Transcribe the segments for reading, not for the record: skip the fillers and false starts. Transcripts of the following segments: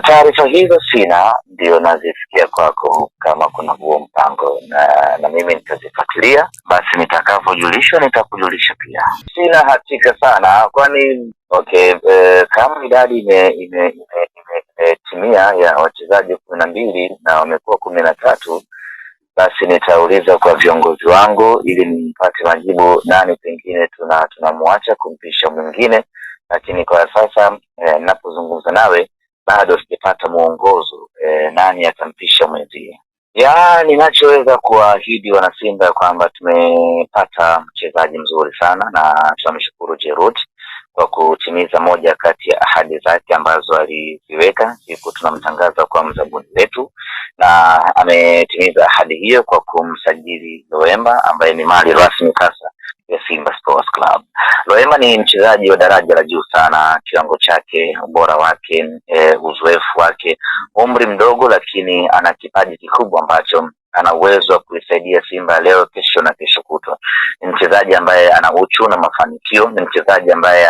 taarifa hizo sina, ndio nazisikia kwako. Kama kuna huo mpango na mimi nitazifuatilia, basi nitakavyojulishwa nitakujulisha pia. Sina hakika sana, kwani kama idadi imetimia ya wachezaji 12 na wamekuwa 13, basi nitauliza kwa viongozi wangu ili nipate majibu nani pengine tunamwacha kumpisha mwingine, lakini kwa sasa ninapozungumza nawe bado sijapata muongozo nani atampisha mwenzie. Ninachoweza kuahidi wana Simba kwamba tumepata mchezaji mzuri sana na tunamshukuru Jerut kwa kutimiza moja kati ya ahadi zake ambazo aliziweka siku tunamtangaza kwa mzabuni wetu, na ametimiza ahadi hiyo kwa kumsajili Loemba ambaye ni mali rasmi sasa ya Simba Sports Club. Loemba ni mchezaji wa daraja la juu sana, kiwango chake, ubora wake, uzoefu wake, umri mdogo lakini ana kipaji kikubwa ambacho ana uwezo wa kuisaidia Simba leo, kesho na kesho kutwa. Ni mchezaji ambaye ana uchu na mafanikio, ni mchezaji ambaye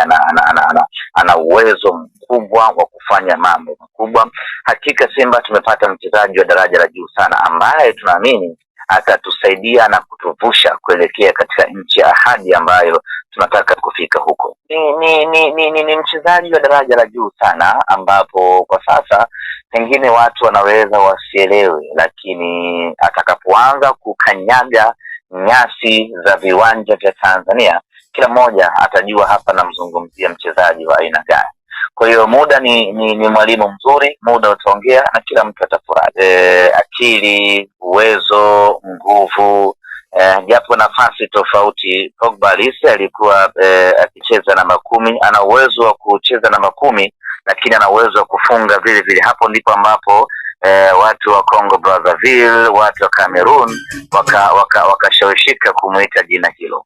ana uwezo mkubwa wa kufanya mambo makubwa. Hakika Simba tumepata mchezaji wa daraja la juu sana ambaye tunaamini atatusaidia na kutuvusha kuelekea katika nchi ya ahadi ambayo tunataka kufika huko. Ni mchezaji wa daraja la juu sana, ambapo kwa sasa pengine watu wanaweza wasielewe, lakini atakapoanza kukanyaga nyasi za viwanja vya Tanzania, kila mmoja atajua hapa namzungumzia mchezaji wa aina gani. Kwa hiyo muda ni mwalimu mzuri, muda utaongea na kila mtu atafurahi. Akili, uwezo, nguvu, japo nafasi tofauti. Pogba alikuwa akicheza namba 10, ana uwezo wa kucheza namba 10 lakini ana uwezo wa kufunga vile vile. Hapo ndipo ambapo watu wa Congo Brazzaville, watu wa Cameroon wakashawishika kumuita jina hilo.